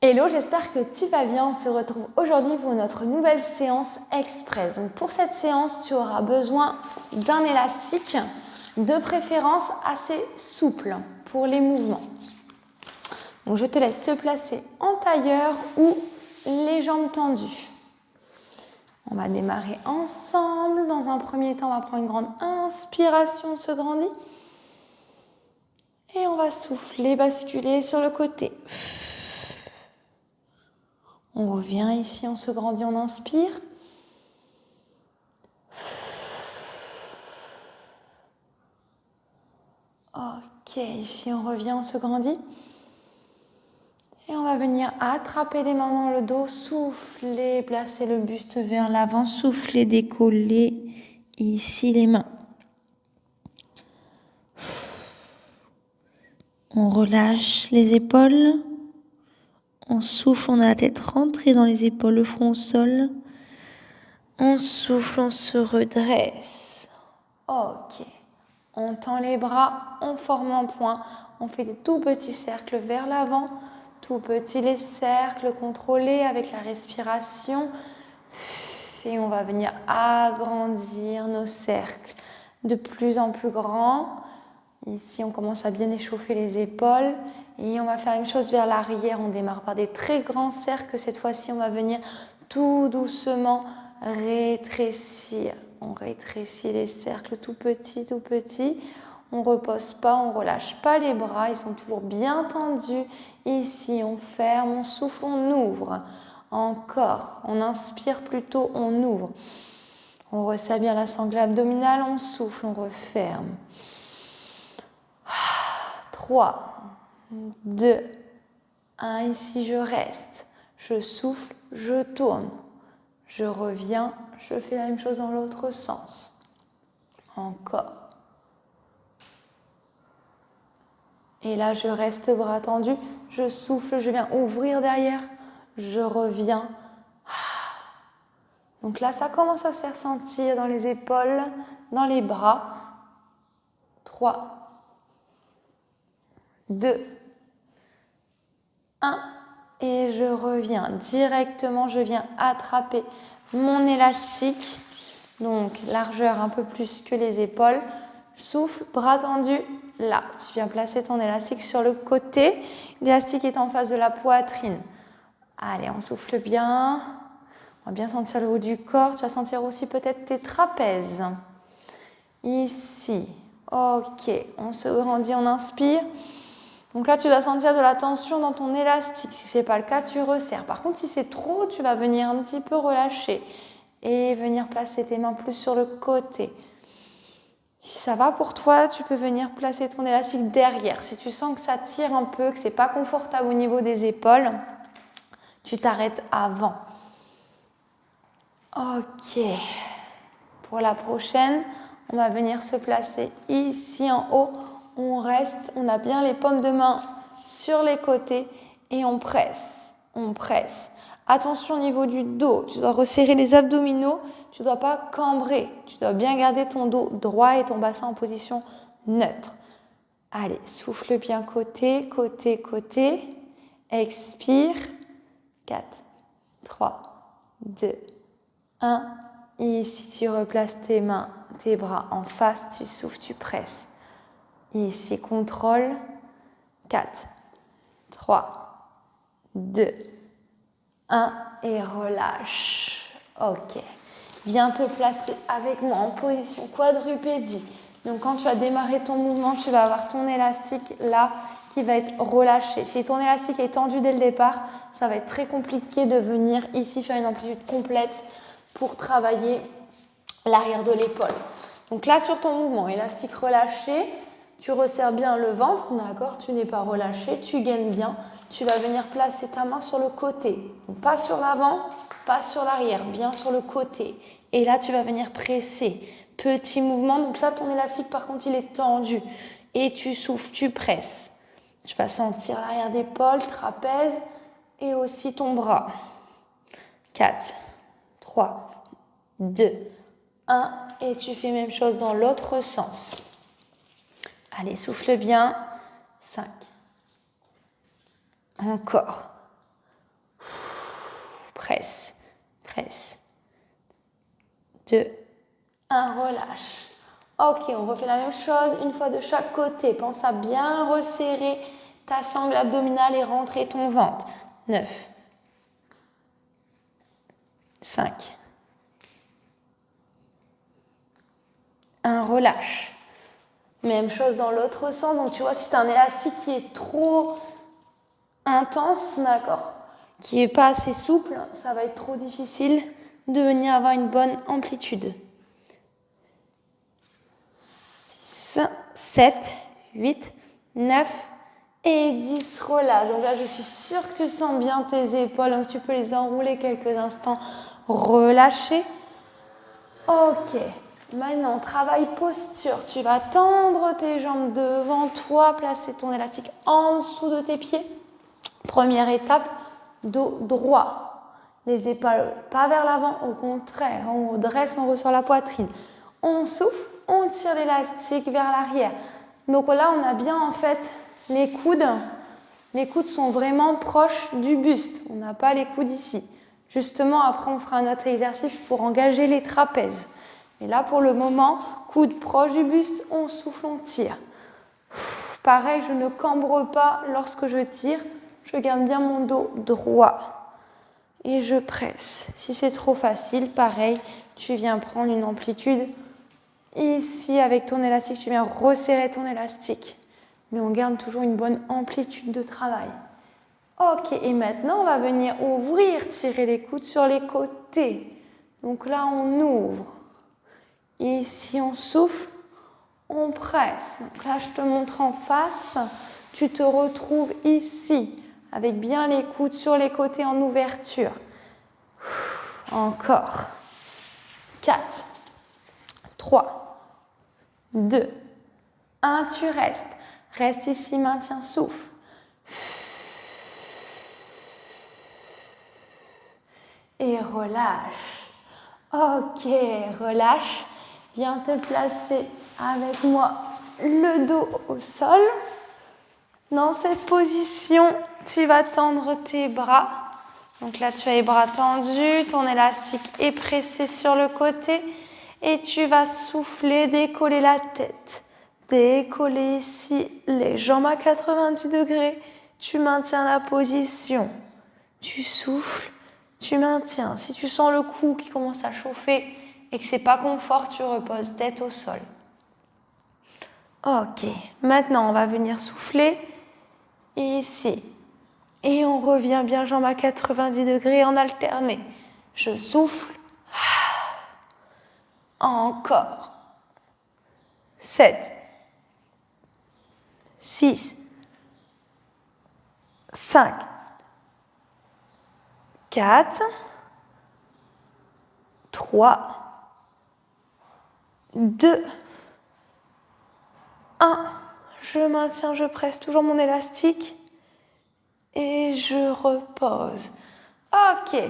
Hello, j'espère que tu vas bien. On se retrouve aujourd'hui pour notre nouvelle séance express. Donc pour cette séance, tu auras besoin d'un élastique, de préférence assez souple pour les mouvements. Donc je te laisse te placer en tailleur ou les jambes tendues. On va démarrer ensemble. Dans un premier temps, on va prendre une grande inspiration, on se grandit. Et on va souffler, basculer sur le côté. On revient ici, on se grandit, on inspire. Ok, ici on revient, on se grandit. Et on va venir attraper les mains dans le dos, souffler, placer le buste vers l'avant, souffler, décoller. Ici les mains. On relâche les épaules. On souffle, on a la tête rentrée dans les épaules, le front au sol. On souffle, on se redresse. Ok. On tend les bras, on forme un point. On fait des tout petits cercles vers l'avant. Tout petits les cercles contrôlés avec la respiration. Et on va venir agrandir nos cercles de plus en plus grands. Ici, on commence à bien échauffer les épaules. Et on va faire une chose vers l'arrière. On démarre par des très grands cercles. Cette fois-ci, on va venir tout doucement rétrécir. On rétrécit les cercles tout petits, tout petits. On ne repose pas, on ne relâche pas les bras. Ils sont toujours bien tendus. Ici, on ferme, on souffle, on ouvre. Encore, on inspire plutôt, on ouvre. On resserre bien la sangle abdominale, on souffle, on referme. 3, 2, 1. Ici, je reste. Je souffle, je tourne. Je reviens, je fais la même chose dans l'autre sens. Encore. Et là, je reste bras tendus. Je souffle, je viens ouvrir derrière. Je reviens. Donc là, ça commence à se faire sentir dans les épaules, dans les bras. 3, 2, 1. Et je reviens directement, je viens attraper mon élastique. Donc, largeur un peu plus que les épaules. Souffle, bras tendus, là. Tu viens placer ton élastique sur le côté. L'élastique est en face de la poitrine. Allez, on souffle bien. On va bien sentir le haut du corps. Tu vas sentir aussi peut-être tes trapèzes. Ici. Ok, on se grandit, on inspire. Donc là, tu vas sentir de la tension dans ton élastique. Si ce n'est pas le cas, tu resserres. Par contre, si c'est trop, tu vas venir un petit peu relâcher et venir placer tes mains plus sur le côté. Si ça va pour toi, tu peux venir placer ton élastique derrière. Si tu sens que ça tire un peu, que ce n'est pas confortable au niveau des épaules, tu t'arrêtes avant. Ok. Pour la prochaine, on va venir se placer ici en haut. On reste, on a bien les paumes de main sur les côtés et on presse, on presse. Attention au niveau du dos, tu dois resserrer les abdominaux, tu ne dois pas cambrer, tu dois bien garder ton dos droit et ton bassin en position neutre. Allez, souffle bien côté, côté, côté. Expire. 4, 3, 2, 1. Et ici, tu replaces tes mains, tes bras en face, tu souffles, tu presses. Ici, contrôle. 4, 3, 2, 1 et relâche. Ok. Viens te placer avec moi en position quadrupédie. Donc, quand tu vas démarrer ton mouvement, tu vas avoir ton élastique là qui va être relâché. Si ton élastique est tendu dès le départ, ça va être très compliqué de venir ici faire une amplitude complète pour travailler l'arrière de l'épaule. Donc là, sur ton mouvement, élastique relâché, tu resserres bien le ventre, d'accord, tu n'es pas relâché, tu gaines bien. Tu vas venir placer ta main sur le côté. Donc pas sur l'avant, pas sur l'arrière, bien sur le côté. Et là, tu vas venir presser. Petit mouvement, donc là, ton élastique, par contre, il est tendu. Et tu souffles, tu presses. Tu vas sentir l'arrière d'épaule, trapèze et aussi ton bras. 4, 3, 2, 1. Et tu fais même chose dans l'autre sens. Allez, souffle bien. 5. Encore. presse, presse. 2, 1, relâche. Ok, on refait la même chose, une fois de chaque côté. Pense à bien resserrer ta sangle abdominale et rentrer ton ventre. 9, 5, 1, relâche. Même chose dans l'autre sens. Donc tu vois, si tu as un élastique qui est trop intense, d'accord, qui n'est pas assez souple, ça va être trop difficile de venir avoir une bonne amplitude. 6, 7, 8, 9 et 10, relâche. Donc là, je suis sûre que tu sens bien tes épaules, donc tu peux les enrouler quelques instants, relâcher. Ok, maintenant, travail posture. Tu vas tendre tes jambes devant toi, placer ton élastique en dessous de tes pieds. Première étape, dos droit. Les épaules pas vers l'avant, au contraire, on dresse, on ressort la poitrine. On souffle, on tire l'élastique vers l'arrière. Donc là, on a bien en fait les coudes. Les coudes sont vraiment proches du buste. On n'a pas les coudes ici. Justement, après, on fera un autre exercice pour engager les trapèzes. Mais là, pour le moment, coudes proches du buste, on souffle, on tire. Pareil, je ne cambre pas lorsque je tire. Je garde bien mon dos droit. Et je presse. Si c'est trop facile, pareil, tu viens prendre une amplitude. Ici, avec ton élastique, tu viens resserrer ton élastique. Mais on garde toujours une bonne amplitude de travail. Ok, et maintenant, on va venir ouvrir, tirer les coudes sur les côtés. Donc là, on ouvre. Ici, on souffle, on presse. Donc là, je te montre en face. Tu te retrouves ici, avec bien les coudes sur les côtés en ouverture. Encore. 4, 3, 2, 1, tu restes. Reste ici, maintiens, souffle. Et relâche. Ok, relâche. Viens te placer avec moi le dos au sol. Dans cette position, tu vas tendre tes bras. Donc là, tu as les bras tendus, ton élastique est pressé sur le côté et tu vas souffler, décoller la tête. Décoller ici les jambes à 90 degrés. Tu maintiens la position. Tu souffles, tu maintiens. Si tu sens le cou qui commence à chauffer et que ce n'est pas confort, tu reposes tête au sol. Ok, maintenant on va venir souffler ici. Et on revient bien jambes à 90 degrés en alterné. Je souffle. Encore. 7, 6, 5, 4, 3, 2, 1. Je maintiens, je presse toujours mon élastique. Et je repose. Ok.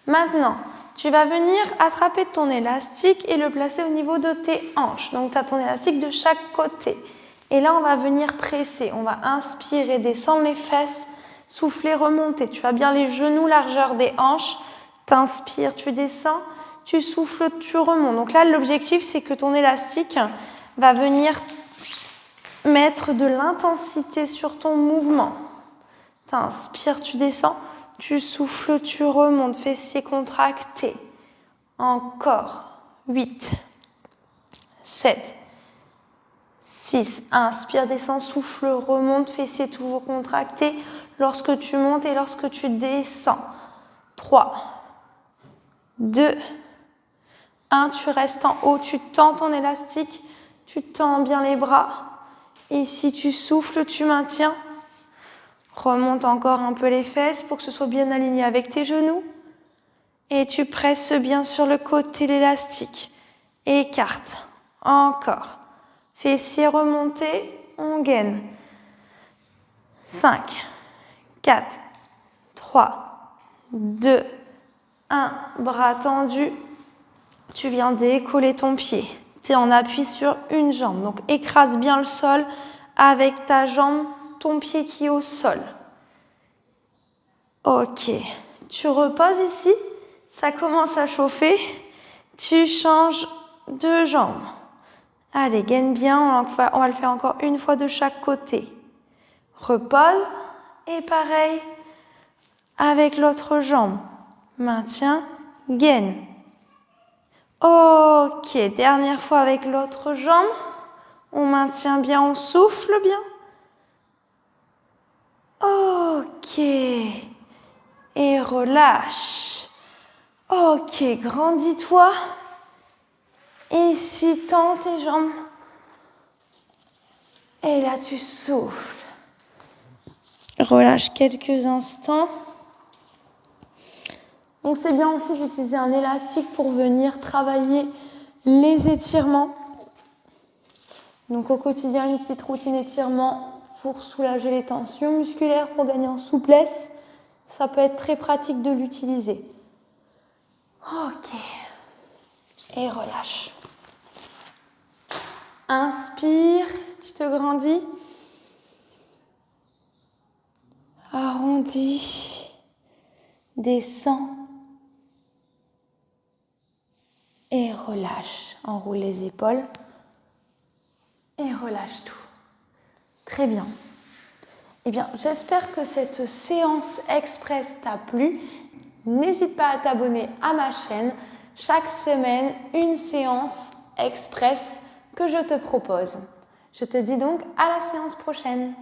Maintenant, tu vas venir attraper ton élastique et le placer au niveau de tes hanches. Donc, tu as ton élastique de chaque côté. Et là, on va venir presser. On va inspirer, descendre les fesses, souffler, remonter. Tu as bien les genoux, largeur des hanches. Tu inspires, tu descends. Tu souffles, tu remontes. Donc là, l'objectif, c'est que ton élastique va venir mettre de l'intensité sur ton mouvement. Tu inspires, tu descends. Tu souffles, tu remontes, fessiers contractés. Encore. 8, 7, 6. Inspire, descends, souffle, remonte, fessiers toujours contractés lorsque tu montes et lorsque tu descends. 3, 2, 1. Tu restes en haut, tu tends ton élastique, tu tends bien les bras. Ici, tu souffles, tu maintiens. Remonte encore un peu les fesses pour que ce soit bien aligné avec tes genoux. Et tu presses bien sur le côté l'élastique. Écarte. Encore. Fessiers remontés, on gaine. 5, 4, 3, 2, 1. Bras tendus. Tu viens décoller ton pied. Tu es en appui sur une jambe. Donc écrase bien le sol avec ta jambe, ton pied qui est au sol. Ok. Tu reposes ici, ça commence à chauffer. Tu changes de jambe. Allez, gaine bien, on va le faire encore une fois de chaque côté. Repose et pareil avec l'autre jambe. Maintiens, gaine. Ok, dernière fois avec l'autre jambe. On maintient bien, on souffle bien. Ok. Et relâche. Ok, grandis-toi. Ici, tends tes jambes. Et là, tu souffles. Relâche quelques instants. Donc, c'est bien aussi d'utiliser un élastique pour venir travailler les étirements. Donc, au quotidien, une petite routine étirement pour soulager les tensions musculaires, pour gagner en souplesse. Ça peut être très pratique de l'utiliser. Ok. Et relâche. Inspire, tu te grandis. Arrondis. Descends. Et relâche. Enroule les épaules. Et relâche tout. Très bien. Eh bien, j'espère que cette séance express t'a plu. N'hésite pas à t'abonner à ma chaîne. Chaque semaine, une séance express que je te propose. Je te dis donc à la séance prochaine.